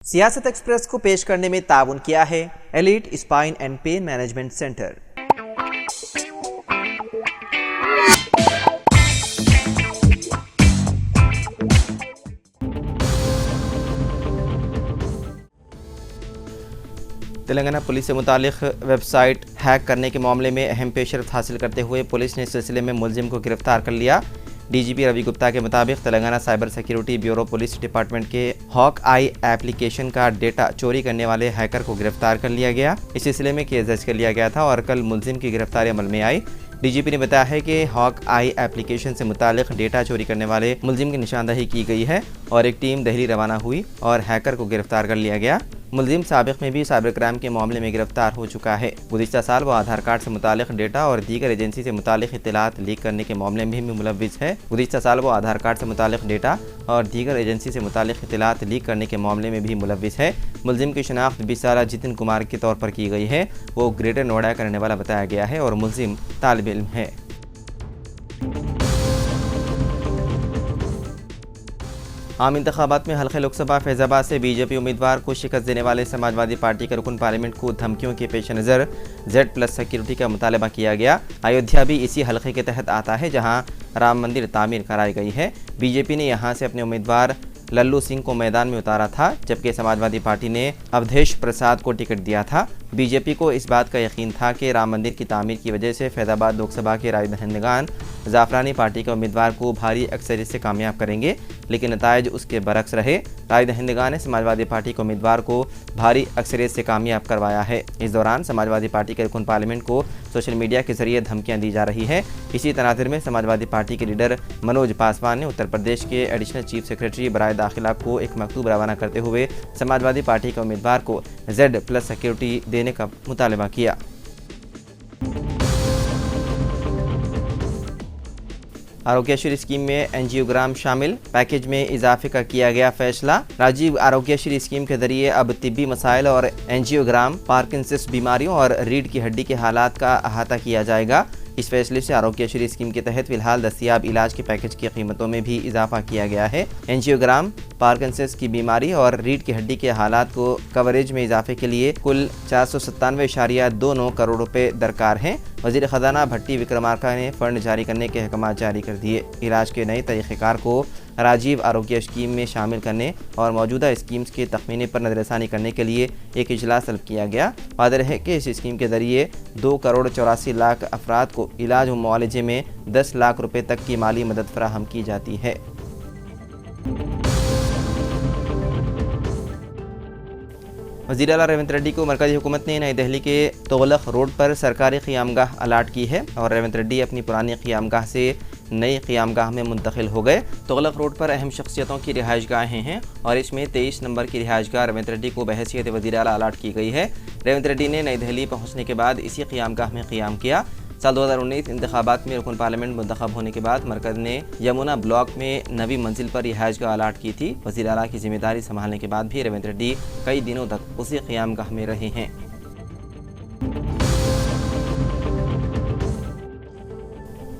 सियासत एक्सप्रेस को पेश करने में ताउन किया है elite spine and pain management centre. Telangana police से मुतालिक वेबसाइट हैक करने के मामले में अहम पेशरफ्त हासिल करते हुए पुलिस ने इस सिलसिले में मुलजिम को गिरफ्तार कर लिया। डीजीपी रवि गुप्ता के मुताबिक Telangana cyber security bureau police department के हॉक आई एप्लीकेशन का डेटा चोरी करने वाले हैकर को गिरफ्तार कर लिया गया। इस सिलसिले में केस दर्ज कर लिया गया था और कल मुलजिम की गिरफ्तारी अमल में आई। डीजीपी ने बताया है कि हॉक आई एप्लीकेशन से मुतालिक डेटा चोरी करने वाले मुलजिम की निशानदही की गई है और एक टीम दिल्ली रवाना हुई और हैकर को गिरफ्तार कर लिया गया। मुलजिम साबिक में भी साइबर क्राइम के मामले में गिरफ्तार हो चुका है। गुज़िश्ता साल वो आधार कार्ड से मुतालिक डेटा और दीगर एजेंसी से मुतालिक इत्तलात लीक करने के मामले में भी मुलव्विस है। गुज़िश्ता साल वो आधार कार्ड से मुतालिक डेटा और दीगर एजेंसी से मुतालिक इत्तलात लीक करने के मामले में भी मुलव्विस है। मुलजिम की शनाख्त 20 साला जितिन कुमार के तौर पर की गई है। वो ग्रेटर नोएडा का रहने वाला बताया गया है और मुलजिम तालिब इल्म है। आम इंतखाबात में हल्के लोकसभा फैजाबाद से बीजेपी उम्मीदवार को शिकस्त देने वाले समाजवादी पार्टी के रुकन पार्लियामेंट को धमकियों के पेश नज़र Z+ सिक्योरिटी का मुतालबा किया गया। अयोध्या भी इसी हल्के के तहत आता है जहां राम मंदिर तामीर कराई गई है। बीजेपी ने यहां से अपने उम्मीदवार लल्लू सिंह को मैदान में उतारा था, जबकि समाजवादी पार्टी ने अवधेश प्रसाद को टिकट दिया था। बीजेपी को इस बात का यकीन था कि राम मंदिर की तामीर की वजह से फैजाबाद लोकसभा के राय दहिंदगान जाफरानी पार्टी के उम्मीदवार को भारी अक्सरियत से कामयाब करेंगे, लेकिन नतायज उसके बरक्स रहे। राय दहिंदगान ने समाजवादी पार्टी के उम्मीदवार को भारी अक्सरियत से कामयाब करवाया है। इस दौरान समाजवादी पार्टी के रुकन पार्लियामेंट को सोशल मीडिया के जरिए धमकियां दी जा रही है। इसी तनाज़ुर में समाजवादी पार्टी के लीडर मनोज पासवान ने उत्तर प्रदेश के एडिशनल चीफ सेक्रेटरी बराए दाखिला को एक मकतूब रवाना करते हुए समाजवादी पार्टी के उम्मीदवार को Z+ सिक्योरिटी देने का मुतालबा किया। आरोग्यश्री स्कीम में एंजियोग्राम शामिल, पैकेज में इजाफे का किया गया फैसला। राजीव आरोग्यश्री स्कीम के जरिए अब तिब्बी मसाइल और एंजियोग्राम, पार्किंसंस बीमारियों और रीढ़ की हड्डी के हालात का अहाता किया जाएगा। इस फैसले से आरोग्यश्री स्कीम के तहत फिलहाल दस्तियाब इलाज के पैकेज की कीमतों में भी इजाफा किया गया है। एंजियोग्राम, पार्किंसंस की बीमारी और रीढ़ की हड्डी के हालात को कवरेज में इजाफे के लिए कुल 497.29 करोड़ रुपए दरकार हैं। वज़ीर ख़जाना भट्टी विक्रमार्का ने फंड जारी करने के अहकाम जारी कर दिए। इलाज के नए तरीक़ेकार को राजीव आरोग्य स्कीम में शामिल करने और मौजूदा स्कीम्स के तखमीने पर नज़रसानी करने के लिए एक इजलास तलब किया गया। वाज़ेह है कि इस स्कीम के ज़रिए 2 करोड़ 84 लाख अफराद को इलाज व मुआलजे में 10 लाख रुपए तक की माली मदद फराहम की जाती है। वज़ीर आला रेवंत रेड्डी को मरकज़ी हुकूमत ने नई दिल्ली के तुगलक रोड पर सरकारी क़ियामगाह अलाट की है और रेवंत रेड्डी अपनी पुरानी क़ियामगाह से नई क़ियामगाह में मुंतकिल हो गए। तुगलक रोड पर अहम शख्सियतों की रिहाइशगाहें हैं और इसमें 23 नंबर की रिहाइशगाह रेवंत रेड्डी को बहैसियत वज़ीर आला अलाट की गई है। रेवंत रेड्डी ने नई दिल्ली पहुँचने के बाद इसी क़ियामगाह में क़ियाम किया। साल 2019 इंतखाबात में रुकन पार्लियामेंट मुंतखब होने के बाद मरकज़ ने यमुना ब्लॉक में नवी मंजिल पर रिहाइशगाह अलाट की थी। वज़ीर आला की जिम्मेदारी संभालने के बाद भी रेवंत रेड्डी कई दिनों तक उसी क़ियामगाह में रहे हैं।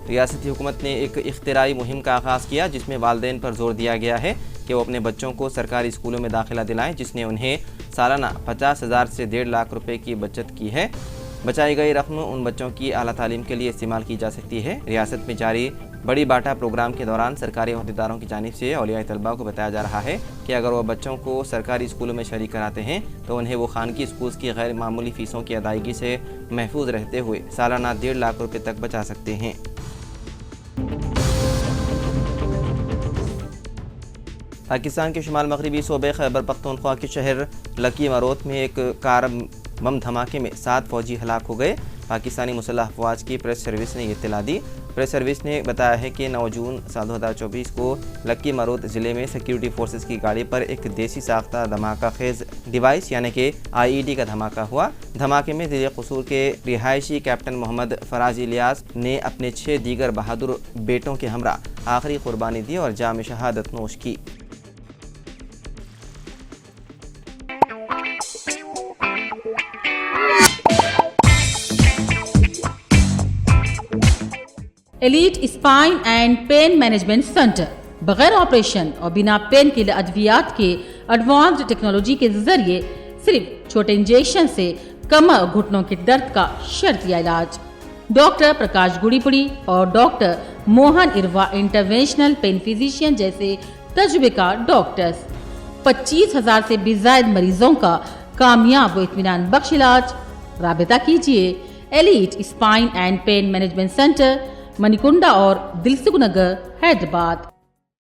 रियासती हुकूमत ने एक इख्तिराई मुहिम का आगाज़ किया, जिसमें वालिदैन पर जोर दिया गया है कि वो अपने बच्चों को सरकारी स्कूलों में दाखिला दिलाएं, जिसने उन्हें सालाना 50,000 से 1.5 लाख रुपए की बचत की है। बचाई गई रकम उन बच्चों की आला तालीम के लिए इस्तेमाल की जा सकती है। रियासत में जारी बड़ी बाटा प्रोग्राम के दौरान सरकारी अहदेदारों की जानिब से औलिया तलबा को बताया जा रहा है कि अगर वह बच्चों को सरकारी स्कूलों में शरीक कराते हैं तो उन्हें वो खानगी स्कूल्स की गैर मामूली फ़ीसों की अदायगी से महफूज रहते हुए सालाना 1.5 लाख रुपये तक बचा सकते हैं। पाकिस्तान के शुमाल मगरबी सूबे खैबर पख्तूनख्वा के शहर लकी मरोत में एक कार बम धमाके में 7 फौजी हलाक हो गए। पाकिस्तानी मुसल्लह अफवाज की प्रेस सर्विस ने ये इत्तला दी। प्रेस सर्विस ने बताया है कि 9 जून साल 2024 को लक्की मरोत ज़िले में सिक्योरिटी फोर्सेस की गाड़ी पर एक देसी साख्ता धमाका खेज डिवाइस यानी कि IED का धमाका हुआ। धमाके में ज़िले कसूर के रिहायशी कैप्टन मोहम्मद फराज इलियास ने अपने 6 दीगर बहादुर बेटों के हमरा आखिरी कुर्बानी दी और जाम शहादत नोश की। Elite spine and pain management centre बगैर ऑपरेशन और बिना पेन किलर अद्वियात के एडवांस्ड टेक्नोलॉजी के जरिए सिर्फ छोटे इंजेक्शन से कमर घुटनों के दर्द का शर्तिया इलाज। डॉक्टर प्रकाश गुड़ीपुड़ी और डॉक्टर मोहन इरवा इंटरवेंशनल पेन फिजिशियन जैसे तजुर्बेकार डॉक्टर्स 25,000 से भी ज्यादा मरीजों का कामयाब व इत्मीनान बख्श इलाज। राबिता कीजिए elite spine and pain management centre, Manikunda और दिलसुख नगर, हैदराबाद।